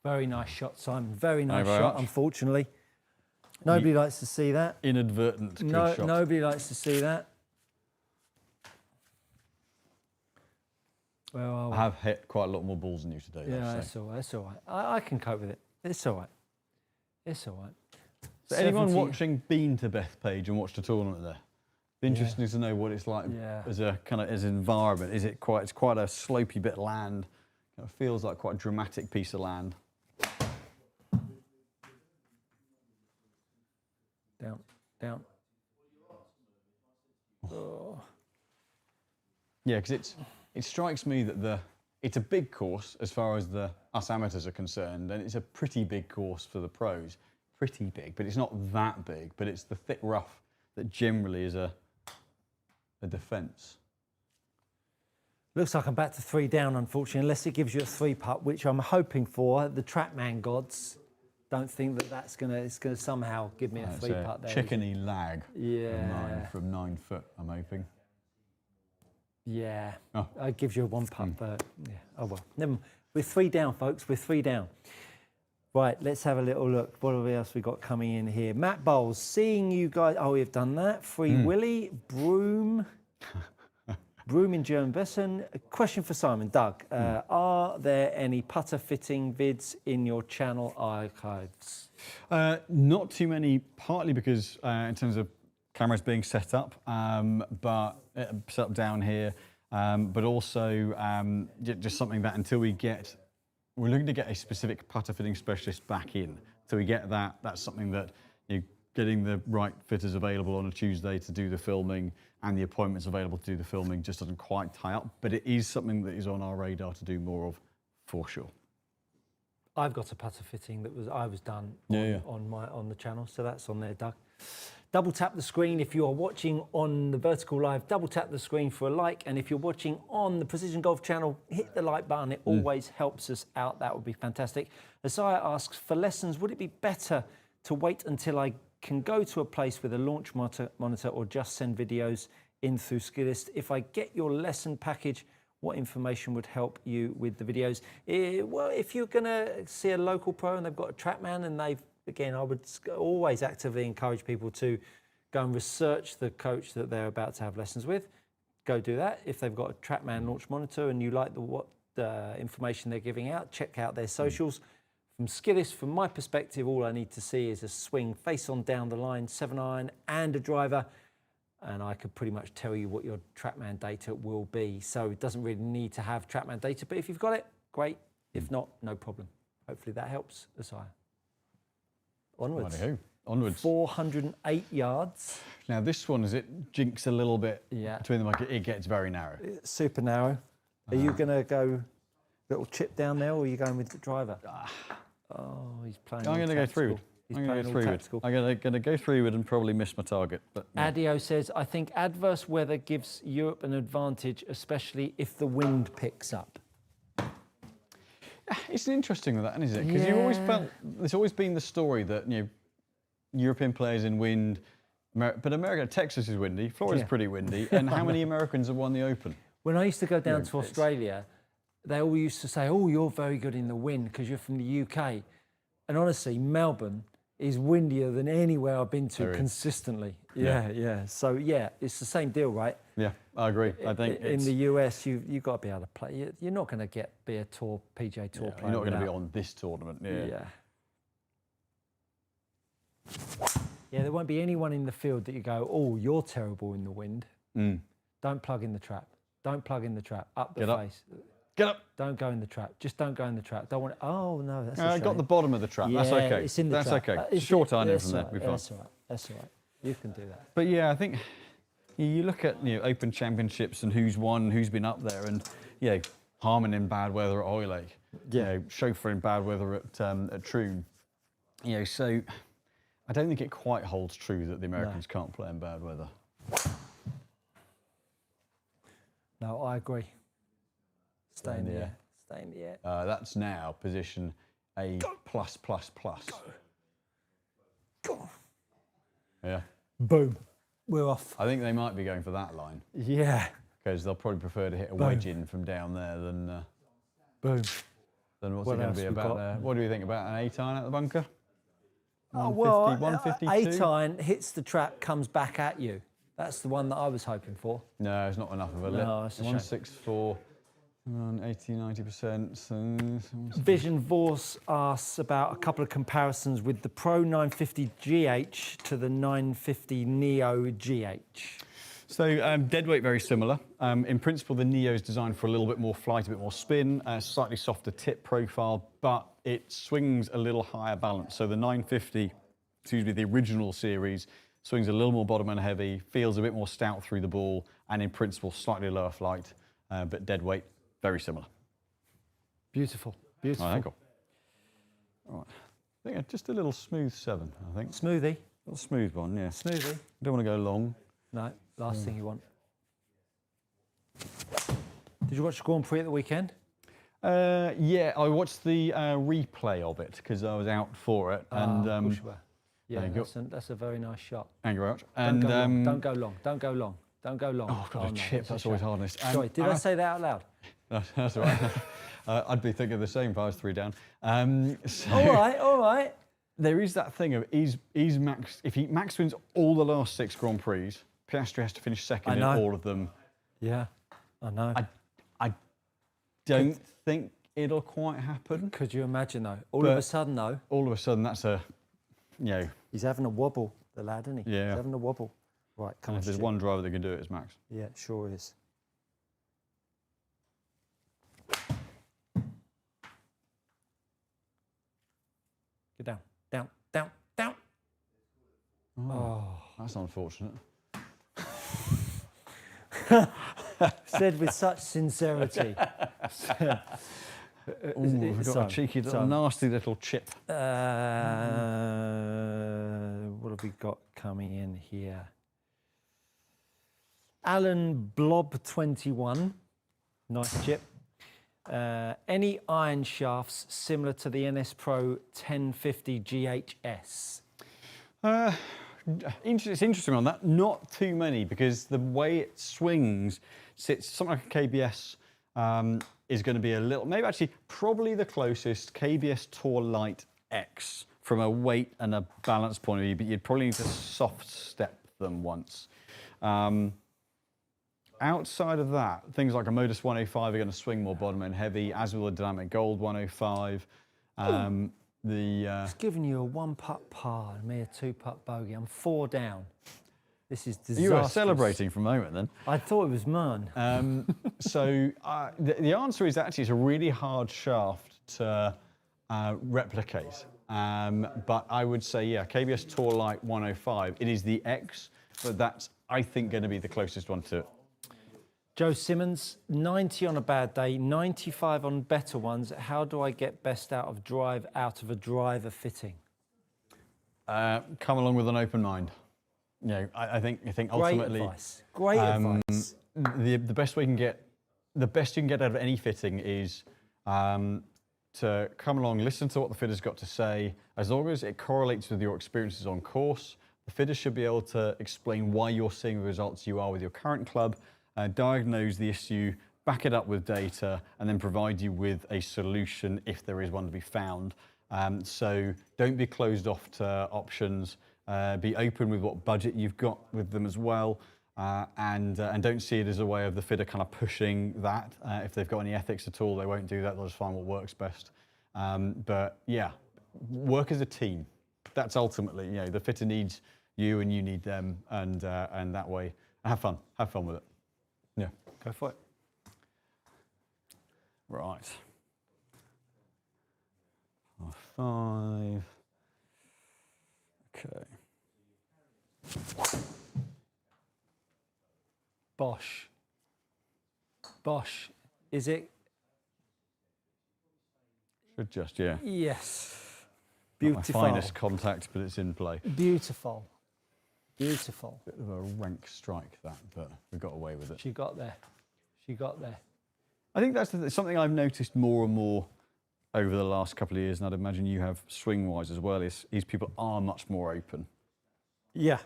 very nice shot, Simon. Very nice shot. Unfortunately, nobody likes to see that. Inadvertent good shot. Nobody likes to see that. Well, I have hit quite a lot more balls than you today. Yeah, that's all right. That's all right. I can cope with it. It's all right. It's all right. So anyone watching been to Bethpage and watched a tournament there? Be interesting to know what it's like as a kind of as an environment. Is it quite? It's quite a slopey bit of land. It feels like quite a dramatic piece of land. Down. Oh. Yeah, because it strikes me that it's a big course as far as us amateurs are concerned, and it's a pretty big course for the pros. Pretty big, but it's not that big. But it's the thick rough that generally is a defence. Looks like I'm back to 3 down, unfortunately, unless it gives you a 3-putt, which I'm hoping for. The TrackMan gods don't think it's gonna somehow give me a 3-putt there. Chickeny lag. Yeah. From 9 foot, I'm hoping. Yeah. Oh. It gives you a 1-putt, but yeah. Oh well. Never mind. We're 3 down, folks. We're 3 down. Right, let's have a little look. What else we got coming in here? Matt Bowles, seeing you guys. Oh, we've done that. Free Willy, Broom. Broom in German Bessen. A question for Simon. Doug, are there any putter fitting vids in your channel archives? Not too many, partly because in terms of cameras being set up, but set up down here, but also just something that until we're looking to get a specific putter fitting specialist back in. So we get that, that's something that getting the right fitters available on a Tuesday to do the filming and the appointments available to do the filming just doesn't quite tie up, but it is something that is on our radar to do more of for sure. I've got a putter fitting that I was done on the channel, so that's on there, Doug. Double tap the screen if you are watching on the vertical live. Double tap the screen for a like, and if you're watching on the Precision Golf channel, hit the like button. It always helps us out. That would be fantastic. Isaiah asks, for lessons, would it be better to wait until I can go to a place with a launch monitor or just send videos in through Skillist? If I get your lesson package, what information would help you with the videos? Well, if you're going to see a local pro and they've got a TrackMan and again, I would always actively encourage people to go and research the coach that they're about to have lessons with. Go do that. If they've got a TrackMan launch monitor and you like what information they're giving out, check out their socials. From Skillist, from my perspective, all I need to see is a swing face on down the line, 7-iron and a driver, and I could pretty much tell you what your TrackMan data will be. So it doesn't really need to have TrackMan data, but if you've got it, great. If not, no problem. Hopefully that helps, Isaiah. Onwards. Onwards. 408 yards. Now this one, as it jinks a little bit between them, it gets very narrow. It's super narrow. Are you going to go little chip down there, or are you going with the driver? Oh, he's playing. I'm going to go through. I'm going to go through and probably miss my target. But no. Adio says, I think adverse weather gives Europe an advantage, especially if the wind picks up. It's interesting with that, isn't it? Because you always felt there's always been the story that European players in wind, but America, Texas is windy, Florida's pretty windy, and how many Americans have won the Open? When I used to go down to Australia, they all used to say, "Oh, you're very good in the wind because you're from the UK," and honestly, Melbourne is windier than anywhere I've been to consistently. Yeah. So it's the same deal, right? Yeah, I agree. I think in the US, you've got to be able to play. You're not going to be a PGA Tour player. You're not going to be on this tournament. Yeah, there won't be anyone in the field that you go, "Oh, you're terrible in the wind." Don't plug in the trap. Don't plug in the trap. Up the face. Get up. Don't go in the trap. Just don't go in the trap. Don't want. Oh no, that's. I got the bottom of the trap. That's okay. It's in the trap. That's okay. Short iron from there. That's all right. That's all right. You can do that. But yeah, I think you look at Open Championships and who's won, who's been up there, and Harman in bad weather at Hoylake. Chauffeur in bad weather at Troon. So I don't think it quite holds true that the Americans can't play in bad weather. No, I agree. Stay in the air. Stay in the air. That's now position A+++. Go. Yeah. Boom. We're off. I think they might be going for that line. Yeah. Because they'll probably prefer to hit a wedge in from down there than. Boom. Then what's it going to be about there? What do you think about an 8-iron at the bunker? 152? 8-iron hits the trap, comes back at you. That's the one that I was hoping for. No, it's not enough of a lift. No, it's a 164, 80-90%. Vision Vorse asks about a couple of comparisons with the Pro 950 GH to the 950 Neo GH. So deadweight very similar. In principle, the Neo is designed for a little bit more flight, a bit more spin, slightly softer tip profile, but it swings a little higher balance. So the 950, the original series, swings a little more bottom end heavy, feels a bit more stout through the ball, and in principle, slightly lower flight, but deadweight, very similar. Beautiful, beautiful. All right, cool. All right. I think just a little smooth 7, I think. Smoothie. A little smooth one, yeah. Smoothie. Don't want to go long. No, last thing you want. Did you watch the Grand Prix at the weekend? Yeah, I watched the replay of it because I was out for it. And of course you were. Yeah, that's a very nice shot. Thank you very much. Don't go long. Don't go long. Don't go long. Don't go long. Oh, God, a chip. That's always hardest. Sorry, did I say that out loud? That's all right. I'd be thinking the same if I was 3 down. All right. There is that thing of is Max, if Max wins all the last 6 Grand Prix, Piastri has to finish second in all of them. Yeah, I know. I don't think it'll quite happen. Could you imagine though? All of a sudden, that's a, he's having a wobble, the lad, isn't he? Yeah. He's having a wobble. Right, come on. If there's one driver that can do it, it's Max. Yeah, it sure is. Get down, down, down, down. Oh, that's unfortunate. Said with such sincerity. We've got a cheeky little, nasty little chip. What have we got coming in here? Alan Blob 21, nice chip. Any iron shafts similar to the NS Pro 1050 GHS? It's interesting on that. Not too many because the way it swings, sits something like a KBS is going to be a little, maybe actually probably the closest KBS Tour Light X from a weight and a balance point of view, but you'd probably need to soft step them once. Outside of that, things like a Modus 105 are going to swing more bottom end heavy, as will a Dynamic Gold 105. It's giving you a 1-putt par and me a 2-putt bogey. I'm 4 down. This is disastrous. You were celebrating for a moment then. I thought it was mine. The answer is actually it's a really hard shaft to replicate. But I would say, KBS Tour Light 105. It is the X, but that's, I think, going to be the closest one to it. Joe Simmons, 90 on a bad day, 95 on better ones. How do I get best out of a driver fitting? Come along with an open mind. I think ultimately. Great advice. The best you can get out of any fitting is to come along, listen to what the fitter's got to say. As long as it correlates with your experiences on course, the fitter should be able to explain why you're seeing the results you are with your current club, diagnose the issue, back it up with data, and then provide you with a solution if there is one to be found. So don't be closed off to options. Be open with what budget you've got with them as well. And don't see it as a way of the fitter kind of pushing that. If they've got any ethics at all, they won't do that. They'll just find what works best. But yeah, work as a team. That's ultimately, the fitter needs you and you need them, and that way, have fun with it. Yeah, go for it. Right. Par 5. Okay. Bosh. Is it? Should just, yeah. Yes. Not Beautiful. my finest contact, but it's in play. Beautiful. Beautiful. Bit of a rank strike that, but we got away with it. She got there. I think that's something I've noticed more and more over the last couple of years, and I'd imagine you have swing-wise as well, is people are much more open. Yeah.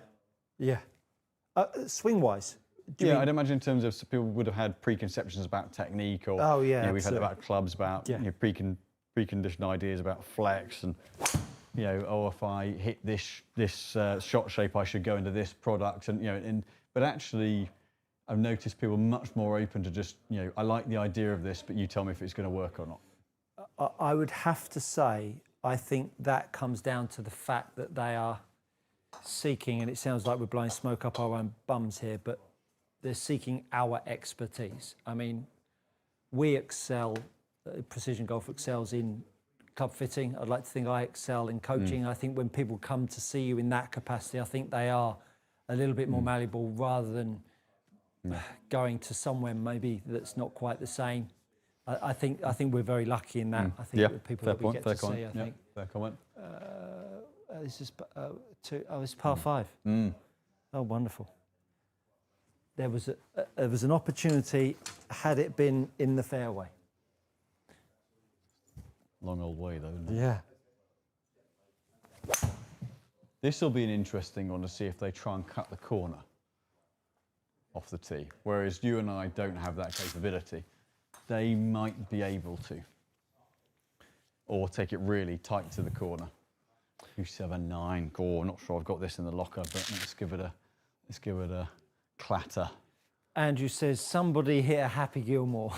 Swing-wise? Yeah, I'd imagine in terms of people would have had preconceptions about technique, or we've had about clubs, about preconditioned ideas about flex, and if I hit this shot shape, I should go into this product, and but actually, I've noticed people much more open to just I like the idea of this, but you tell me if it's going to work or not. I would have to say, I think that comes down to the fact that they are seeking, and it sounds like we're blowing smoke up our own bums here, but they're seeking our expertise. I mean, we excel, Precision Golf excels in club fitting. I'd like to think I excel in coaching. I think when people come to see you in that capacity, I think they are a little bit more malleable rather than going to somewhere maybe that's not quite the same. I think we're very lucky in that. I think the people that we get to see, I think. Fair comment. This is it's par 5. Oh, wonderful. There was an opportunity had it been in the fairway. Long old way though, isn't it? Yeah. This will be an interesting one to see if they try and cut the corner off the tee. Whereas you and I don't have that capability. They might be able to. Or take it really tight to the corner. 279. Oh, I'm not sure I've got this in the locker, but let's give it a clatter. Andrew says somebody hit a Happy Gilmore.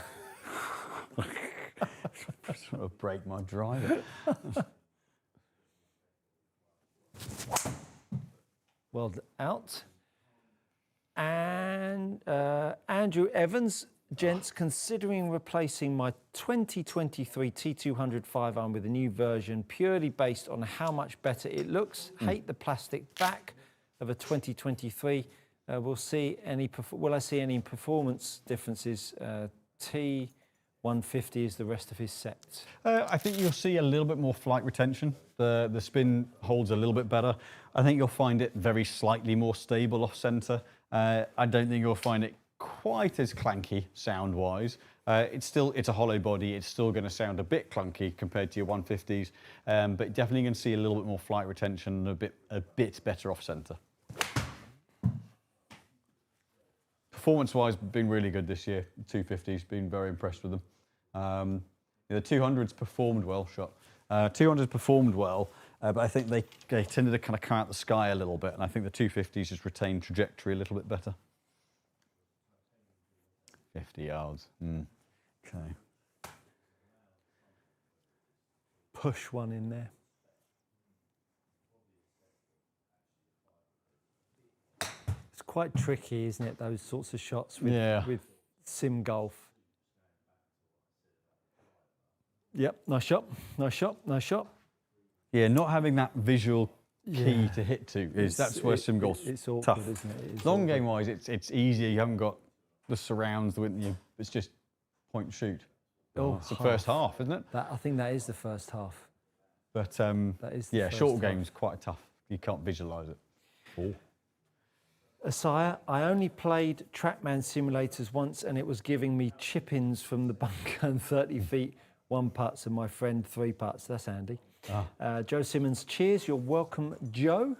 Sort of break my driver. Well out. And Andrew Evans, gents, considering replacing my 2023 T200 5-iron with a new version purely based on how much better it looks. Hate the plastic back of a 2023. Will I see any performance differences? T150 is the rest of his set. I think you'll see a little bit more flight retention. The spin holds a little bit better. I think you'll find it very slightly more stable off centre. I don't think you'll find it quite as clanky sound-wise. It's a hollow body. It's still going to sound a bit clunky compared to your 150s, but definitely going to see a little bit more flight retention and a bit better off centre. Performance-wise, been really good this year. 250s, been very impressed with them. The 200s performed well, 200s performed well, but I think they tended to kind of come out the sky a little bit, and I think the 250s just retained trajectory a little bit better. 50 yards. Okay. Push one in there. It's quite tricky, isn't it, those sorts of shots with sim golf. Yep, nice shot. Yeah, not having that visual key to hit to that's where sim golf's awkward, tough. Isn't it? Long game wise, it's easier. You haven't got the surrounds, it's just point and shoot. It's the first half, isn't it? I think that is the first half. But that is the short game's quite tough. You can't visualise it. Asaya, I only played TrackMan simulators once and it was giving me chip-ins from the bunker and 30 feet 1 putts and my friend 3 putts. That's handy. Joe Simmons, cheers. You're welcome, Joe.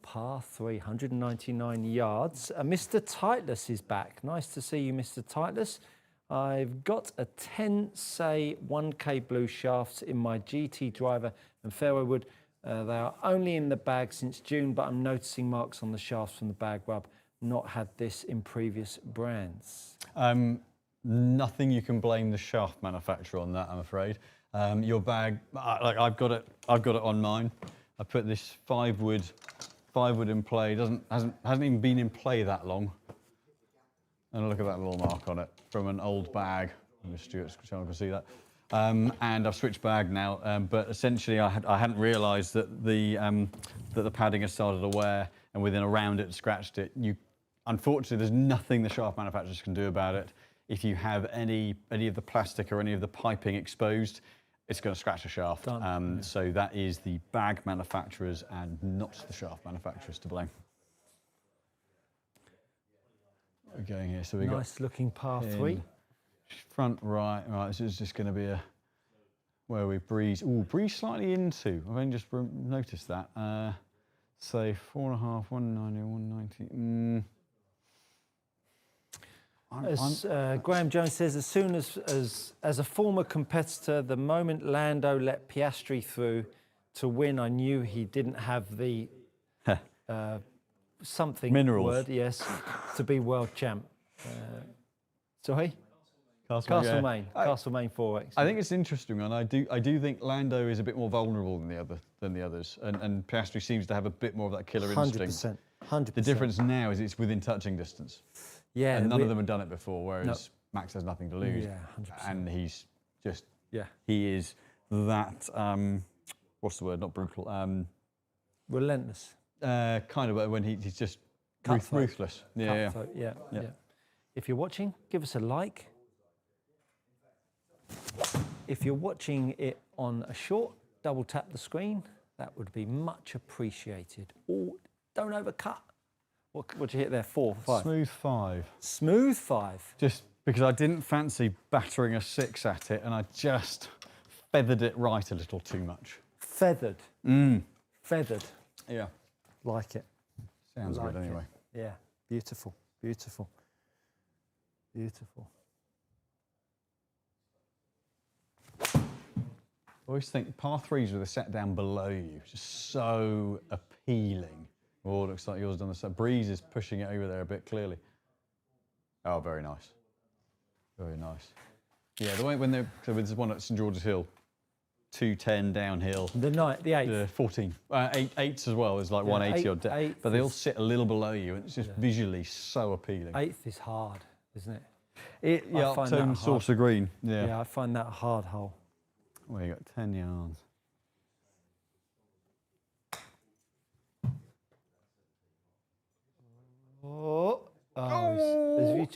Par 3, 199 yards. Mr. Tightless is back. Nice to see you, Mr. Tightless. I've got a 10 say 1K blue shafts in my GT driver and fairway wood. They are only in the bag since June, but I'm noticing marks on the shafts from the bag rub. Not had this in previous brands. Nothing you can blame the shaft manufacturer on that, I'm afraid. Your bag, like I've got it on mine. I put this 5 wood in play. Hasn't even been in play that long. And look at that little mark on it from an old bag. Mr. Stuart's channel can see that. And I've switched bag now, but essentially I hadn't realised that the padding had started to wear, and within a round it scratched it. Unfortunately, there's nothing the shaft manufacturers can do about it. If you have any of the plastic or any of the piping exposed, it's going to scratch the shaft. So that is the bag manufacturers and not the shaft manufacturers to blame. We're going here, so we got nice looking par 3. Front right. This is just going to be where we breeze. Breeze slightly into. I've only just noticed that. Say 4.5, 190, 190. Graham Jones says, as soon as a former competitor, the moment Lando let Piastri through to win, I knew he didn't have the something minerals word, yes, to be world champ. Sorry? Castlemaine 4X. I think it's interesting, and I do think Lando is a bit more vulnerable than the others, and Piastri seems to have a bit more of that killer instinct. 100%. The difference now is it's within touching distance. Yeah, and none of them have done it before, whereas Max has nothing to lose. Yeah, 100%. And he's just he is that what's the word? Not brutal. Relentless. Kind of when he's just ruthless. Yeah. If you're watching, give us a like. If you're watching it on a short, double tap the screen. That would be much appreciated. Or don't overcut. What'd you hit there? 4, 5? Smooth 5. Smooth 5. Just because I didn't fancy battering a 6 at it, and I just feathered it right a little too much. Feathered. Feathered. Yeah. Like it. Sounds good anyway. Yeah. Beautiful. Beautiful. Beautiful. I always think par 3s with a set down below you, just so appealing. Oh, looks like yours done the same. Breeze is pushing it over there a bit clearly. Oh, very nice. Very nice. Yeah, the way so there's one at St George's Hill, 210 downhill. The 8th. 14. 8s as well. There's like 180 odd down. But they all sit a little below you, and it's just visually so appealing. 8th is hard, isn't it? Upton Saucer Green. Yeah, I find that a hard hole. Well, you got 10 yards.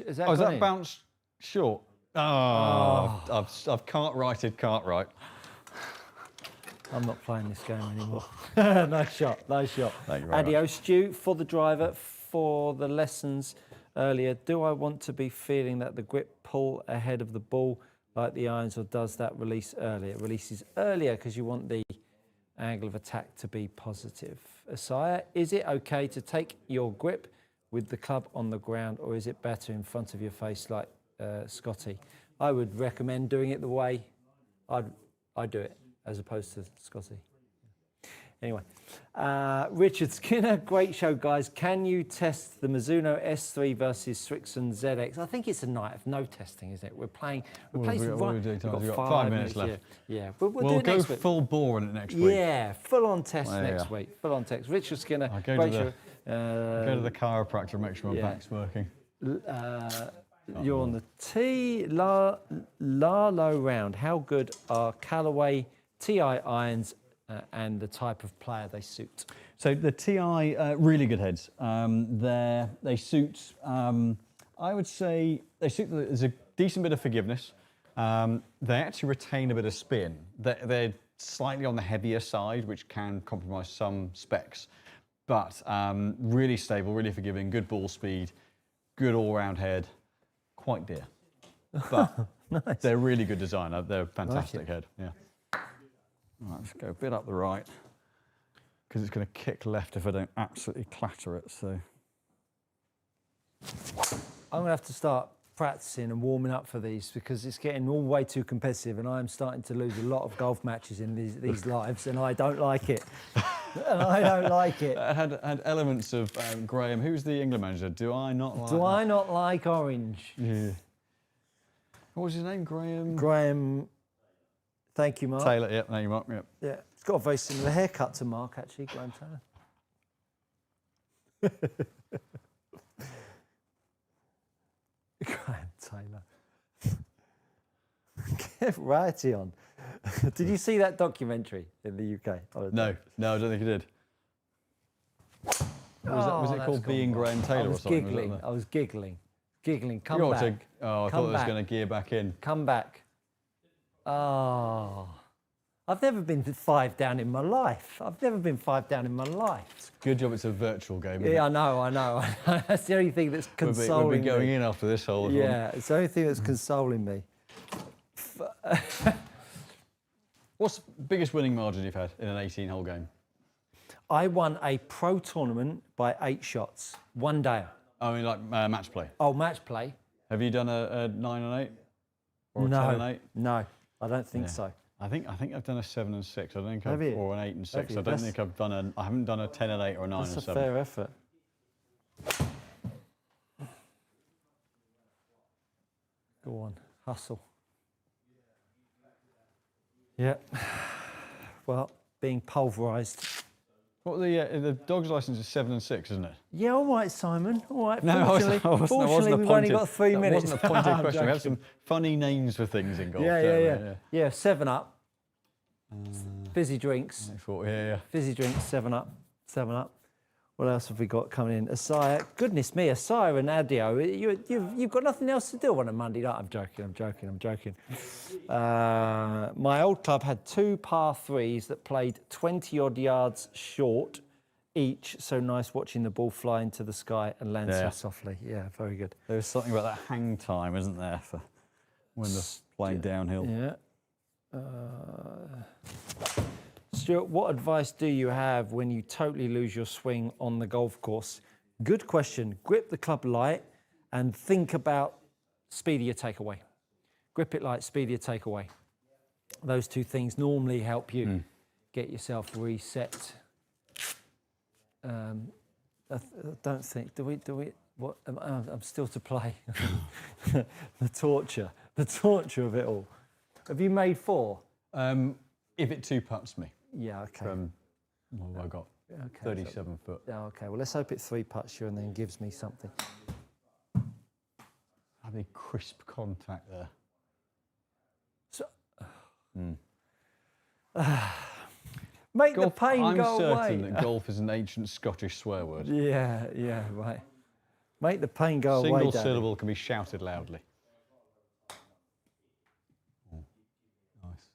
Is that bounced short? I've cart-righted Cartwright. I'm not playing this game anymore. Nice shot. Thank you very much. Stu, for the driver, for the lessons earlier, do I want to be feeling that the grip pull ahead of the ball like the irons, or does that release earlier? It releases earlier because you want the angle of attack to be positive. Asaya, is it okay to take your grip with the club on the ground, or is it better in front of your face like Scotty? I would recommend doing it the way I do it, as opposed to Scotty. Anyway, Richard Skinner, great show, guys. Can you test the Mizuno S3 versus Strixon ZX? I think it's a night of no testing, isn't it? We've got 5 minutes left. Yeah, we'll go full bore on it next week. Yeah, full on test next week. Full on test. Richard Skinner, great show. Go to the chiropractor and make sure my back's working. You're on the tee. Low round. How good are Callaway TI irons and the type of player they suit? So the TI, really good heads. They suit, I would say, there's a decent bit of forgiveness. They actually retain a bit of spin. They're slightly on the heavier side, which can compromise some specs. But really stable, really forgiving, good ball speed, good all-round head, quite dear. But Nice. They're really good design. They're a fantastic head. Yeah. Right, let's go a bit up the right because it's going to kick left if I don't absolutely clatter it. So I'm going to have to start practicing and warming up for these because it's getting all way too competitive, and I'm starting to lose a lot of golf matches in these lives, and I don't like it. I don't like it. It had elements of Graham. Who's the England manager? Do I not like? Do I not like orange? Yeah. What was his name? Graham. Graham. Thank you, Mark. Taylor. Yep. Thank you, Mark. Yep. Yeah, it's got a very similar haircut to Mark, actually, Graham Taylor. Graham Taylor. Get variety on. Did you see that documentary in the UK? No, I don't think he did. Was it called Being Graham Taylor or something? Giggling. I was giggling. Come you back. I thought it was going to gear back in. Come back. Oh. I've never been 5 down in my life. It's a good job it's a virtual game. Yeah, I know. That's the only thing that's consoling we'll be going me. in after this hole. Yeah, it's the only thing that's consoling me. What's the biggest winning margin you've had in an 18-hole game? I won a pro tournament by 8 shots, one day. I mean, like match play. Oh, match play. Have you done a 9 and 8? Or a No. 10 and 8? No, I don't think so. I think I've done a 7 and 6. I think Have you? Or an 8 and 6. you? I don't think I've done I haven't done a 10 and 8 or a 9 That's and a 7. fair effort. Go on, hustle. Yeah. Well, being pulverised. What the dog's license is 7 and 6, isn't it? Yeah, all right, Simon. All right. No, Fortunately, we've only got 3 minutes. That wasn't a pointed question. We have some funny names for things in golf. Yeah, 7 Up. Fizzy drinks. Yeah. Fizzy drinks, 7 Up. 7 Up. What else have we got coming in? Asaya. Goodness me, Asaya and Adio. You've got nothing else to do on a Monday night. I'm joking. My old club had 2 par 3s that played 20-odd yards short each. So nice watching the ball fly into the sky and land so softly. Yeah, very good. There's something about that hang time, isn't there, for when they're playing downhill? Yeah. Stuart, what advice do you have when you totally lose your swing on the golf course? Good question. Grip the club light and think about speedier takeaway. Grip it light, speedier takeaway. Those 2 things normally help you get yourself reset. I don't think, do we, what, I'm still to play. The torture of it all. Have you made 4? If it 2-putts me. Yeah, okay. What have I got? 37 foot. Yeah, okay. Well, let's hope it 3-putts you and then gives me something. Have a crisp contact there. So, make golf, the pain go away. I'm certain that golf is an ancient Scottish swear word. Yeah, right. Make the pain go away, Single Daddy. syllable can be shouted loudly. Nice.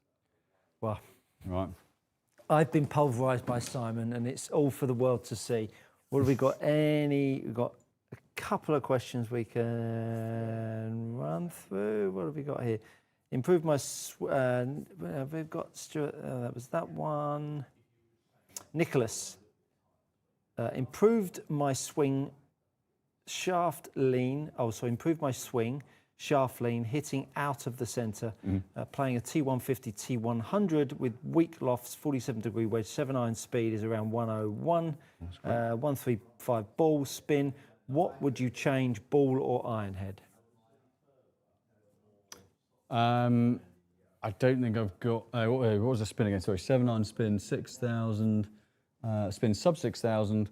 Well, right. I've been pulverised by Simon, and it's all for the world to see. What have we got? We've got a couple of questions we can run through. What have we got here? Improve my... we've got Stuart... that was that one. Nicholas. Improved my swing shaft lean. Improved my swing shaft lean, hitting out of the centre, playing a T150, T100 with weak lofts, 47-degree wedge, 7-iron speed is around 101, 135 ball spin. What would you change, ball or iron head? I don't think I've got... what was the spin again? Sorry, 7-iron spin, 6,000, spin sub 6,000.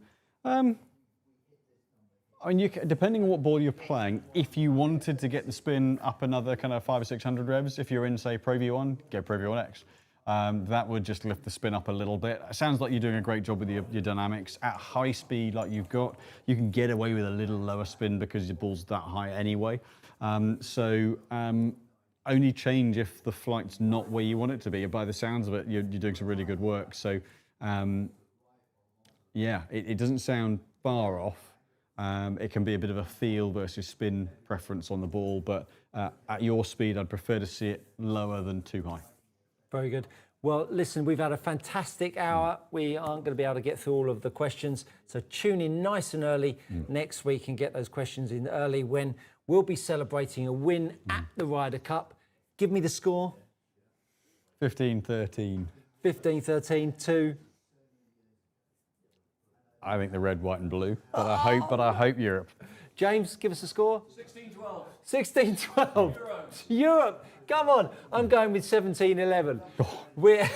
I mean, depending on what ball you're playing, if you wanted to get the spin up another kind of 500 or 600 revs, if you're in, say, Pro V1, go Pro V1X. That would just lift the spin up a little bit. It sounds like you're doing a great job with your dynamics. At high speed like you've got, you can get away with a little lower spin because your ball's that high anyway. Only change if the flight's not where you want it to be. And by the sounds of it, you're doing some really good work. So, yeah, it doesn't sound far off. It can be a bit of a feel versus spin preference on the ball, but at your speed, I'd prefer to see it lower than too high. Very good. Well, listen, we've had a fantastic hour. We aren't going to be able to get through all of the questions, so tune in nice and early next week and get those questions in early when we'll be celebrating a win at the Ryder Cup. Give me the score. 15-13. 15-13 to... I think the red, white and blue, but I hope Europe. James, give us a score. 16-12. 16-12. Europe. Come on. I'm going with 17-11. We're...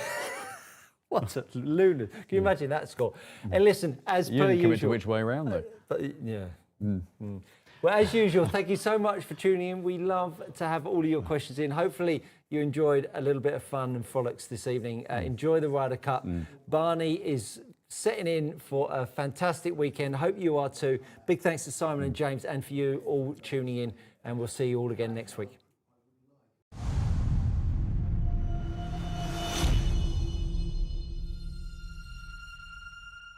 What a lunar. Can you imagine that score? And listen, as You per didn't commit to usual... which way around, though. But, yeah. Well, as usual, thank you so much for tuning in. We love to have all of your questions in. Hopefully you enjoyed a little bit of fun and frolics this evening. Enjoy the Ryder Cup. Barney is setting in for a fantastic weekend. Hope you are too. Big thanks to Simon and James and for you all tuning in, and we'll see you all again next week.